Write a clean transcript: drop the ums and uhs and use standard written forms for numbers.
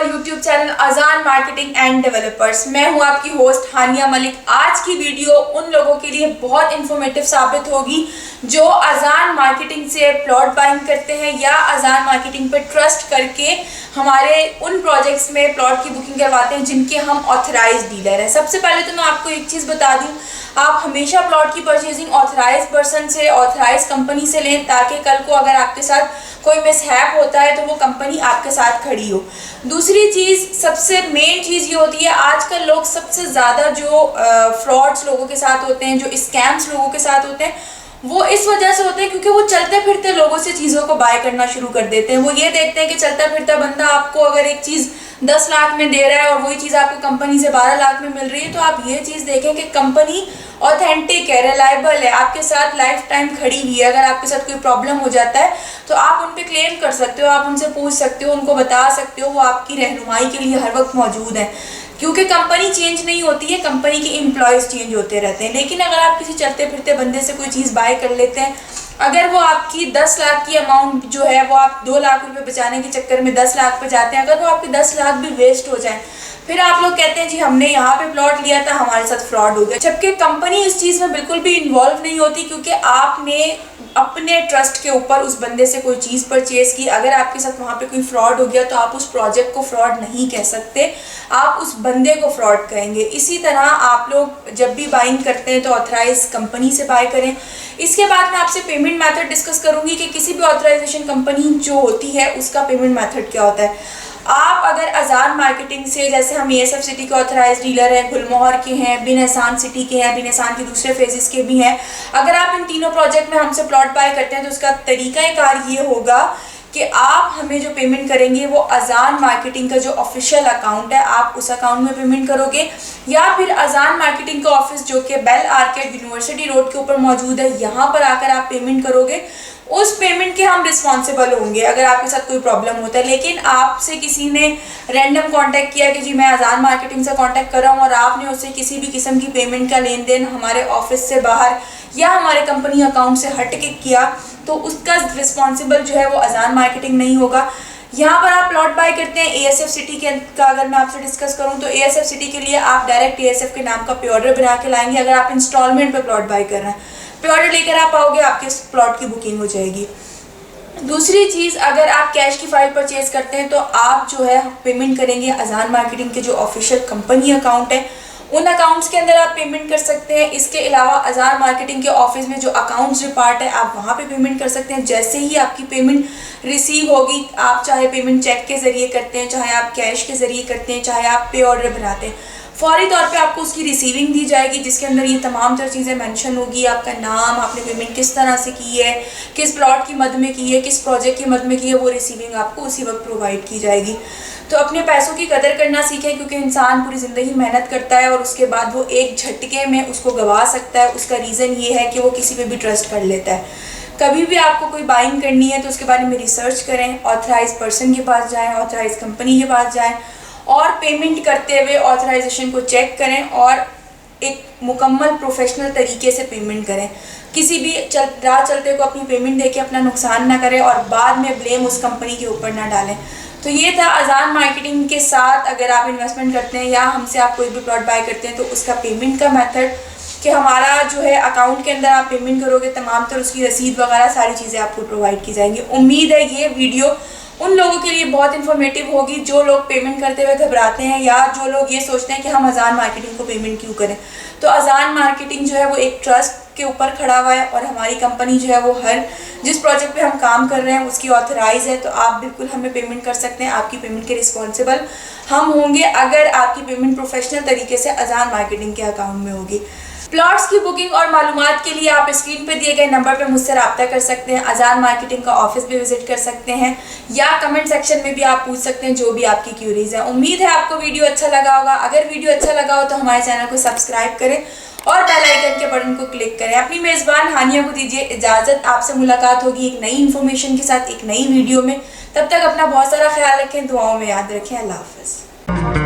Our YouTube channel अजान marketing and developers. मैं हूं आपकी होस्ट हानिया मलिक। आज की वीडियो उन लोगों के लिए बहुत इंफॉर्मेटिव साबित होगी जो अजान मार्केटिंग से प्लॉट बाइंग करते हैं या अजान मार्केटिंग पर ट्रस्ट करके हमारे उन प्रोजेक्ट्स में प्लॉट की बुकिंग करवाते हैं जिनके हम ऑथराइज डीलर हैं। सबसे पहले तो मैं आपको एक चीज़ बता दूं, आप हमेशा प्लॉट की परचेजिंग ऑथराइज पर्सन से, ऑथराइज कंपनी से लें, ताकि कल को अगर आपके साथ कोई मिसहैप होता है तो वो कंपनी आपके साथ खड़ी हो। दूसरी चीज़, सबसे मेन चीज़ ये होती है, आजकल लोग सबसे ज़्यादा जो फ्रॉड्स लोगों के साथ होते हैं, जो स्कैम्स लोगों के साथ होते हैं, वो इस वजह से होते हैं क्योंकि वो चलते फिरते लोगों से चीज़ों को बाय करना शुरू कर देते हैं। वो ये देखते हैं कि चलता फिरता बंदा आपको अगर एक चीज़ 10 लाख में दे रहा है और वही चीज़ आपको कंपनी से 12 लाख में मिल रही है, तो आप ये चीज़ देखें कि कंपनी ऑथेंटिक है, रिलायबल है, आपके साथ लाइफ टाइम खड़ी हुई है। अगर आपके साथ कोई प्रॉब्लम हो जाता है तो आप उन पे क्लेम कर सकते हो, आप उनसे पूछ सकते हो, उनको बता सकते हो, वो आपकी रहनुमाई के लिए हर वक्त मौजूद है। क्योंकि कंपनी चेंज नहीं होती है, कंपनी के एम्प्लॉयज़ चेंज होते रहते हैं। लेकिन अगर आप किसी चलते फिरते बंदे से कोई चीज़ बाय कर लेते हैं, अगर वो आपकी 10 लाख की अमाउंट जो है वो आप 2 लाख रुपए बचाने के चक्कर में 10 लाख पे जाते हैं, अगर वो आपके 10 लाख भी वेस्ट हो जाए, फिर आप लोग कहते हैं जी हमने यहाँ पे प्लॉट लिया था, हमारे साथ फ्रॉड हो गया। जबकि कंपनी इस चीज़ में बिल्कुल भी इन्वॉल्व नहीं होती, क्योंकि आपने अपने ट्रस्ट के ऊपर उस बंदे से कोई चीज़ परचेज की। अगर आपके साथ वहाँ पे कोई फ्रॉड हो गया तो आप उस प्रोजेक्ट को फ्रॉड नहीं कह सकते, आप उस बंदे को फ्रॉड कहेंगे। इसी तरह आप लोग जब भी बाइंग करते हैं तो ऑथराइज कंपनी से बाय करें। इसके बाद मैं आपसे पेमेंट मेथड डिस्कस करूँगी कि किसी भी ऑथराइजेशन कंपनी जो होती है उसका पेमेंट मेथड क्या होता है। आप अगर अजान मार्केटिंग से, जैसे हम ASF सिटी के ऑथराइज डीलर हैं, गुलमोहर के हैं, बिन एहसान सिटी के हैं, बिन एहसान के दूसरे फेजेस के भी हैं, अगर आप इन तीनों प्रोजेक्ट में हमसे प्लॉट बाय करते हैं तो उसका तरीक़ाकार ये होगा कि आप हमें जो पेमेंट करेंगे वो अजान मार्केटिंग का जो ऑफिशियल अकाउंट है आप उस अकाउंट में पेमेंट करोगे, या फिर अजान मार्केटिंग का ऑफिस जो कि बेल आर्केड यूनिवर्सिटी रोड के ऊपर मौजूद है, यहाँ पर आकर आप पेमेंट करोगे। उस पेमेंट के हम रिस्पॉन्सिबल होंगे अगर आपके साथ कोई प्रॉब्लम होता है। लेकिन आपसे किसी ने रैंडम कांटेक्ट किया कि जी मैं अजान मार्केटिंग से कांटेक्ट कर रहा हूँ और आपने उससे किसी भी किस्म की पेमेंट का लेन देन हमारे ऑफिस से बाहर या हमारे कंपनी अकाउंट से हट के किया, तो उसका रिस्पॉन्सिबल जो है वो अजान मार्केटिंग नहीं होगा। यहाँ पर आप प्लॉट बाय करते हैं ASF सिटी के का, अगर मैं आपसे डिस्कस करूँ तो ASF सिटी के लिए आप डायरेक्ट ASF के नाम का पे ऑर्डर बना के लाएंगे। अगर आप इंस्टॉलमेंट पे प्लॉट बाय कर रहे हैं, पे ऑर्डर लेकर आप आओगे, आपके प्लॉट की बुकिंग हो जाएगी। दूसरी चीज़, अगर आप कैश की फाइल परचेज करते हैं तो आप जो है पेमेंट करेंगे अजान मार्केटिंग के जो ऑफिशियल कंपनी अकाउंट है उन अकाउंट्स के अंदर आप पेमेंट कर सकते हैं। इसके अलावा अजान मार्केटिंग के ऑफिस में जो अकाउंट्स डिपार्ट है आप वहाँ पे पेमेंट कर सकते हैं। जैसे ही आपकी पेमेंट रिसीव होगी, आप चाहे पेमेंट चेक के ज़रिए करते हैं, चाहे आप कैश के ज़रिए करते हैं, चाहे आप पे ऑर्डर बनाते हैं, फौरी तौर पे आपको उसकी रिसीविंग दी जाएगी जिसके अंदर ये तमाम तर चीज़ें मेंशन होगी। आपका नाम, आपने पेमेंट किस तरह से की है, किस प्लॉट की मद में की है, किस प्रोजेक्ट की मद में की है, वो रिसीविंग आपको उसी वक्त प्रोवाइड की जाएगी। तो अपने पैसों की कदर करना सीखें, क्योंकि इंसान पूरी ज़िंदगी मेहनत करता है और उसके बाद वो एक झटके में उसको गंवा सकता है। उसका रीज़न ये है कि वो किसी पे भी ट्रस्ट कर लेता है। कभी भी आपको कोई बाइंग करनी है तो उसके बारे में रिसर्च करें, ऑथराइज पर्सन के पास जाएँ, ऑथराइज कंपनी के पास जाएँ और पेमेंट करते हुए ऑथराइजेशन को चेक करें और एक मुकम्मल प्रोफेशनल तरीके से पेमेंट करें। किसी भी राह चलते को अपनी पेमेंट देके अपना नुकसान ना करें और बाद में ब्लेम उस कंपनी के ऊपर ना डालें। तो ये था अजान मार्केटिंग के साथ अगर आप इन्वेस्टमेंट करते हैं या हमसे आप कोई भी प्लॉट बाय करते हैं तो उसका पेमेंट का मेथड, कि हमारा जो है अकाउंट के अंदर आप पेमेंट करोगे, तमाम तर उसकी रसीद वगैरह सारी चीज़ें आपको प्रोवाइड की जाएंगी। उम्मीद है ये वीडियो उन लोगों के लिए बहुत इन्फॉर्मेटिव होगी जो लोग पेमेंट करते हुए घबराते हैं या जो लोग ये सोचते हैं कि हम अजान मार्केटिंग को पेमेंट क्यों करें। तो अजान मार्केटिंग जो है वो एक ट्रस्ट के ऊपर खड़ा हुआ है और हमारी कंपनी जो है वो हर जिस प्रोजेक्ट पे हम काम कर रहे हैं उसकी ऑथराइज है। तो आप बिल्कुल हमें पेमेंट कर सकते हैं, आपकी पेमेंट के रिस्पॉन्सिबल हम होंगे अगर आपकी पेमेंट प्रोफेशनल तरीके से अजान मार्केटिंग के अकाउंट में होगी। प्लॉट्स की बुकिंग और मालूमात के लिए आप स्क्रीन पे दिए गए नंबर पे मुझसे रब्ता कर सकते हैं। अजान मार्केटिंग का ऑफिस भी विजिट कर सकते हैं या कमेंट सेक्शन में भी आप पूछ सकते हैं जो भी आपकी क्यूरीज है। उम्मीद है आपको वीडियो अच्छा लगा होगा। अगर वीडियो अच्छा लगा हो तो हमारे चैनल को सब्सक्राइब करें और बेल आइकन के बटन को क्लिक करें। अपनी मेज़बान हानिया को दीजिए इजाज़त। आपसे मुलाकात होगी एक नई इन्फॉर्मेशन के साथ एक नई वीडियो में। तब तक अपना बहुत सारा ख्याल रखें, दुआओं में याद रखें। अल्लाह हाफ़िज़।